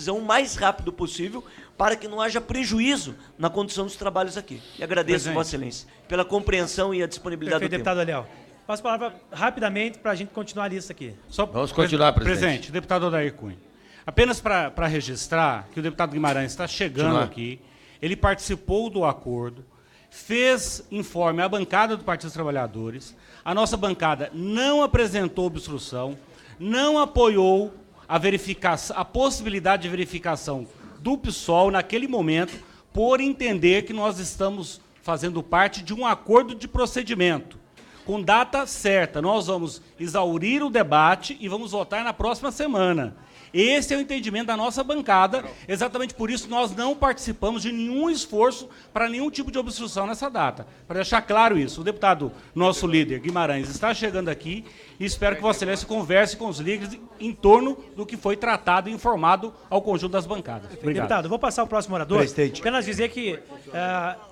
decisão o mais rápido possível para que não haja prejuízo na condução dos trabalhos aqui. E agradeço, Vossa Excelência, pela compreensão e a disponibilidade do tempo. Deputado Aliel. Passo a palavra rapidamente para a gente continuar a lista aqui. Vamos continuar, presidente. Presidente, deputado Odair Cunha. Apenas para registrar que o deputado Guimarães está chegando aqui, ele participou do acordo, fez informe à bancada do Partido dos Trabalhadores, a nossa bancada não apresentou obstrução, não apoiou a possibilidade de verificação do PSOL naquele momento, por entender que nós estamos fazendo parte de um acordo de procedimento, com data certa. Nós vamos exaurir o debate e vamos votar na próxima semana. Esse é o entendimento da nossa bancada, exatamente por isso nós não participamos de nenhum esforço para nenhum tipo de obstrução nessa data. Para deixar claro isso, o deputado, nosso líder, Guimarães, está chegando aqui e espero que Vossa Excelência converse com os líderes em torno do que foi tratado e informado ao conjunto das bancadas. Obrigado. Deputado, vou passar o próximo orador. Presidente. Apenas dizer que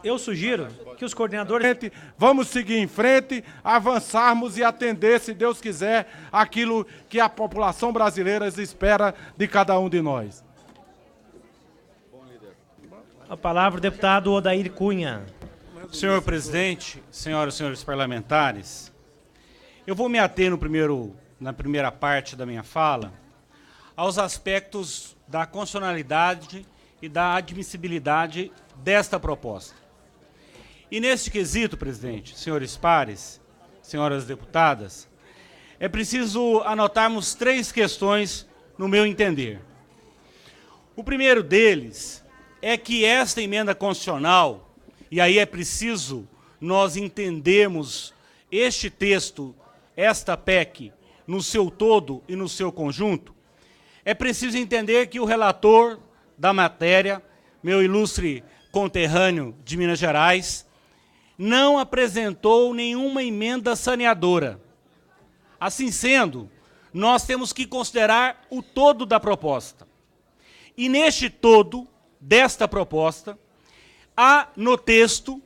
eu sugiro que os coordenadores... Vamos seguir em frente, avançarmos e atender, se Deus quiser, aquilo que a população brasileira espera de cada um de nós. A palavra o deputado Odair Cunha. Senhor presidente, senhoras e senhores parlamentares, eu vou me ater na primeira parte da minha fala aos aspectos da constitucionalidade e da admissibilidade desta proposta. E neste quesito, presidente, senhores pares, senhoras deputadas, é preciso anotarmos 3 questões no meu entender. O primeiro deles é que esta emenda constitucional, e aí é preciso nós entendermos este texto, esta PEC, no seu todo e no seu conjunto, é preciso entender que o relator da matéria, meu ilustre conterrâneo de Minas Gerais, não apresentou nenhuma emenda saneadora. Assim sendo, nós temos que considerar o todo da proposta. E neste todo desta proposta, há no texto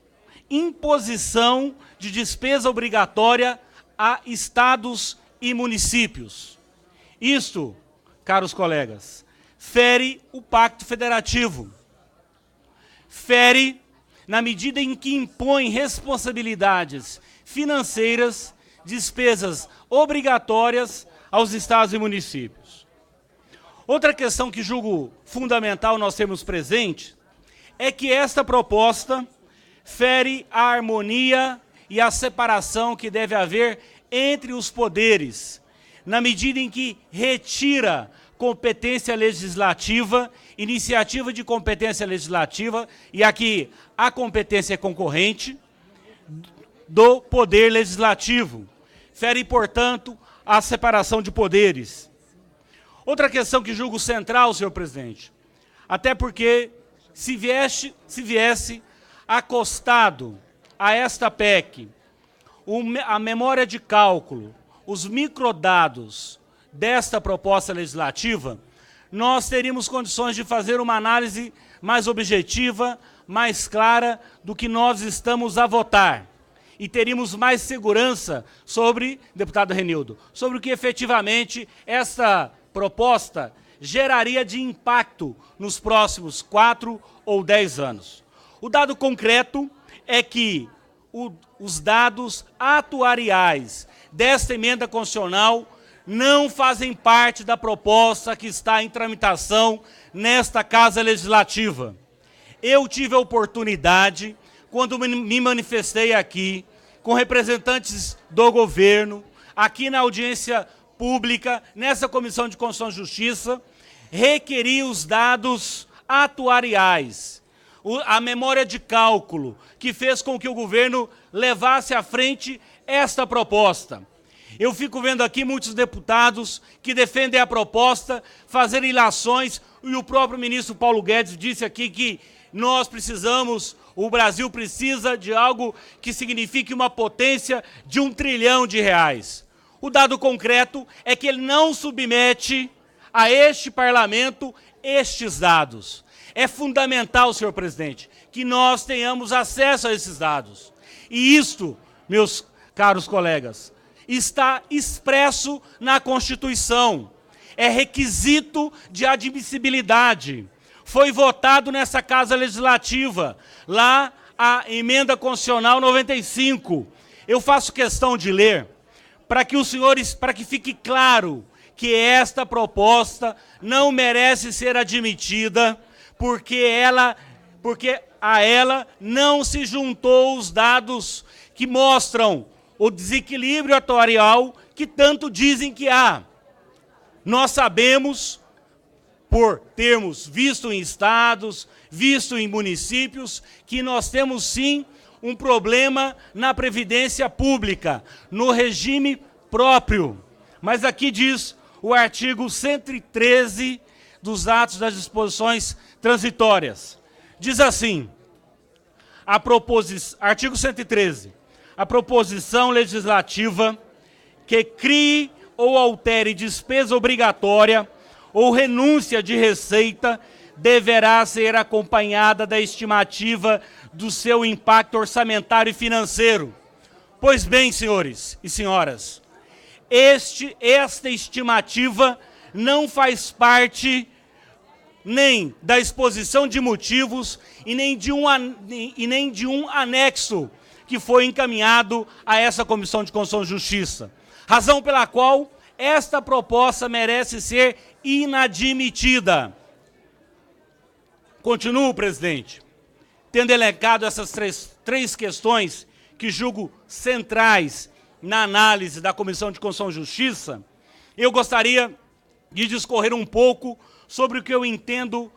imposição de despesa obrigatória a estados e municípios. Isto, caros colegas, fere o Pacto Federativo. Fere na medida em que impõe responsabilidades financeiras, despesas obrigatórias aos estados e municípios. Outra questão que julgo fundamental nós termos presente é que esta proposta fere a harmonia e a separação que deve haver entre os poderes, na medida em que retira competência legislativa, iniciativa de competência legislativa, e aqui a competência é concorrente, do poder legislativo. Fere, portanto, a separação de poderes. Outra questão que julgo central, senhor presidente, até porque se viesse acostado a esta PEC a memória de cálculo, os microdados desta proposta legislativa, nós teríamos condições de fazer uma análise mais objetiva, mais clara do que nós estamos a votar. E teríamos mais segurança sobre, deputado Renildo, sobre o que efetivamente esta proposta geraria de impacto nos próximos 4 ou 10 anos. O dado concreto é que os dados atuariais desta emenda constitucional não fazem parte da proposta que está em tramitação nesta Casa Legislativa. Eu tive a oportunidade, quando me manifestei aqui, com representantes do governo, aqui na audiência pública, nessa Comissão de Constituição e Justiça, requeri os dados atuariais, a memória de cálculo, que fez com que o governo levasse à frente esta proposta. Eu fico vendo aqui muitos deputados que defendem a proposta, fazerem ilações, e o próprio ministro Paulo Guedes disse aqui que nós precisamos, o Brasil precisa de algo que signifique uma potência de R$1 trilhão. O dado concreto é que ele não submete a este parlamento estes dados. É fundamental, senhor presidente, que nós tenhamos acesso a esses dados. E isto, meus caros colegas, está expresso na Constituição. é requisito de admissibilidade. Foi votado nessa Casa Legislativa, lá a Emenda Constitucional 95. Eu faço questão de ler para que os senhores, para que fique claro que esta proposta não merece ser admitida, porque a ela não se juntou os dados que mostram o desequilíbrio atuarial que tanto dizem que há. Nós sabemos, por termos visto em estados, visto em municípios, que nós temos sim um problema na previdência pública, no regime próprio. Mas aqui diz o artigo 113 dos atos das disposições transitórias. Diz assim, artigo 113, a proposição legislativa que crie ou altere despesa obrigatória ou renúncia de receita deverá ser acompanhada da estimativa do seu impacto orçamentário e financeiro. Pois bem, senhores e senhoras, esta estimativa não faz parte nem da exposição de motivos e nem de um anexo que foi encaminhado a essa Comissão de Constituição e Justiça. Razão pela qual esta proposta merece ser inadmitida. Continuo, presidente, tendo elencado essas três questões que julgo centrais na análise da Comissão de Constituição e Justiça, eu gostaria de discorrer um pouco sobre o que eu entendo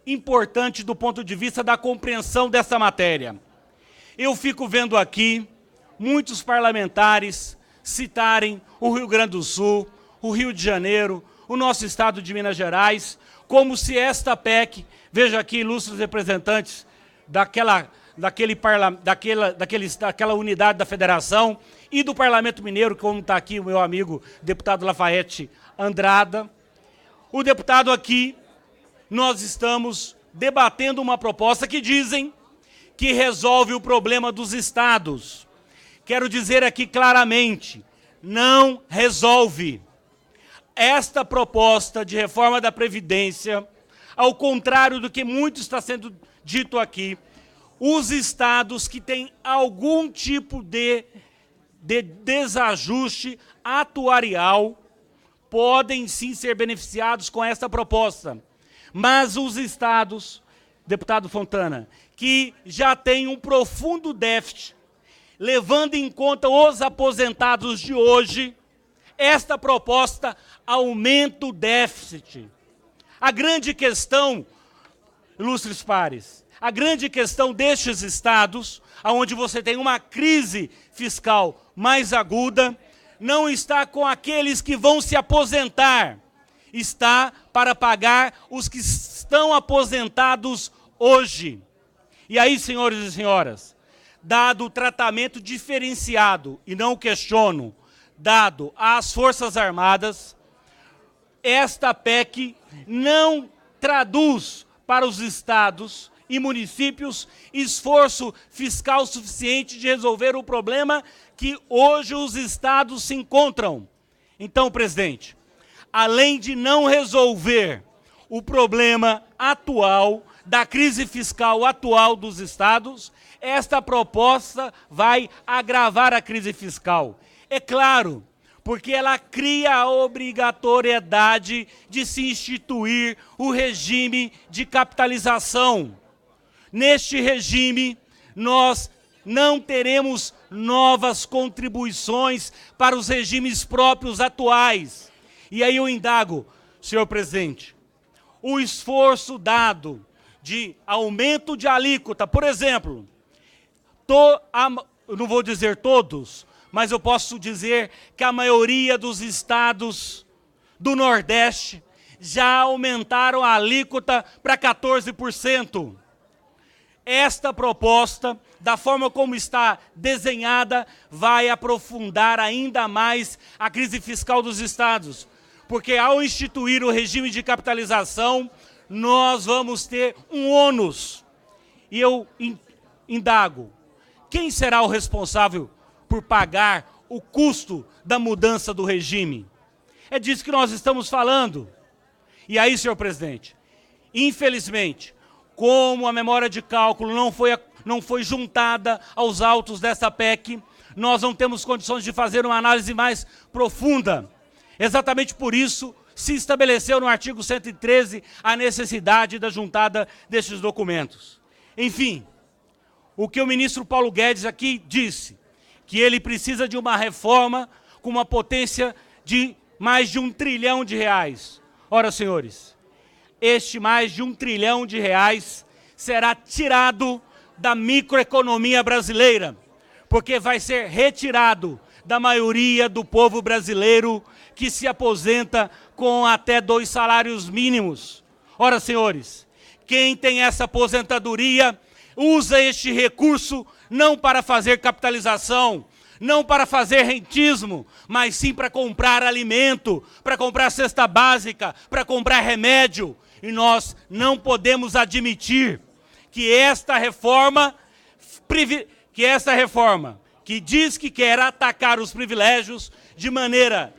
importante do ponto de vista da compreensão dessa matéria. Eu fico vendo aqui muitos parlamentares citarem o Rio Grande do Sul, o Rio de Janeiro, o nosso estado de Minas Gerais, como se esta PEC, veja aqui ilustres representantes daquela unidade da federação e do Parlamento Mineiro, como está aqui o meu amigo deputado Lafayette Andrada. O deputado aqui, nós estamos debatendo uma proposta que dizem que resolve o problema dos estados. Quero dizer aqui claramente, não resolve. Esta proposta de reforma da Previdência, ao contrário do que muito está sendo dito aqui, os estados que têm algum tipo de desajuste atuarial podem sim ser beneficiados com esta proposta. Mas os estados, deputado Fontana, que já têm um profundo déficit, levando em conta os aposentados de hoje, esta proposta aumenta o déficit. A grande questão, ilustres pares, a grande questão destes estados, onde você tem uma crise fiscal mais aguda, não está com aqueles que vão se aposentar, está para pagar os que estão aposentados hoje. E aí, senhores e senhoras, dado o tratamento diferenciado, e não questiono, dado às Forças Armadas, esta PEC não traduz para os estados e municípios esforço fiscal suficiente de resolver o problema que hoje os estados se encontram. Então, presidente, além de não resolver o problema atual, da crise fiscal atual dos estados, esta proposta vai agravar a crise fiscal. É claro, porque ela cria a obrigatoriedade de se instituir o regime de capitalização. Neste regime, nós não teremos novas contribuições para os regimes próprios atuais. E aí eu indago, senhor presidente, o esforço dado de aumento de alíquota, por exemplo, eu não vou dizer todos, mas eu posso dizer que a maioria dos estados do Nordeste já aumentaram a alíquota para 14%. Esta proposta, da forma como está desenhada, vai aprofundar ainda mais a crise fiscal dos estados, porque ao instituir o regime de capitalização, nós vamos ter um ônus. E eu indago, quem será o responsável por pagar o custo da mudança do regime? É disso que nós estamos falando. E aí, senhor presidente, infelizmente, como a memória de cálculo não foi juntada aos autos dessa PEC, nós não temos condições de fazer uma análise mais profunda. Exatamente por isso, se estabeleceu no artigo 113 a necessidade da juntada destes documentos. Enfim, o que o ministro Paulo Guedes aqui disse, que ele precisa de uma reforma com uma potência de mais de R$1 trilhão. Ora, senhores, este mais de R$1 trilhão será tirado da microeconomia brasileira, porque vai ser retirado da maioria do povo brasileiro que se aposenta com até 2 salários mínimos. Ora, senhores, quem tem essa aposentadoria usa este recurso não para fazer capitalização, não para fazer rentismo, mas sim para comprar alimento, para comprar cesta básica, para comprar remédio. E nós não podemos admitir que esta reforma que diz que quer atacar os privilégios de maneira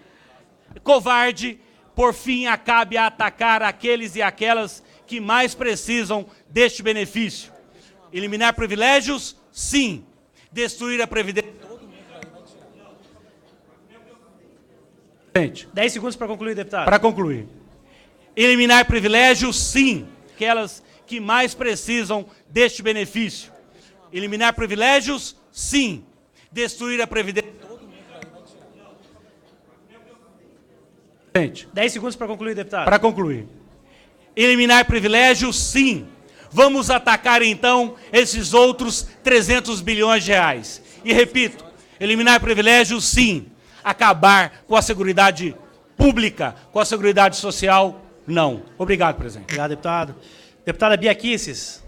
covarde, por fim acabe a atacar aqueles e aquelas que mais precisam deste benefício. Eliminar privilégios? Sim. Destruir a Previdência? 10 segundos para concluir, deputado. Para concluir. Eliminar privilégios? Sim. Aquelas que mais precisam deste benefício. Eliminar privilégios? Sim. Destruir a Previdência? 10 segundos para concluir, deputado. Para concluir. Eliminar privilégios? Sim. Vamos atacar, então, esses outros 300 bilhões de reais. E repito, eliminar privilégios? Sim. Acabar com a seguridade pública, com a seguridade social? Não. Obrigado, presidente. Obrigado, deputado. Deputada Bia Kicis.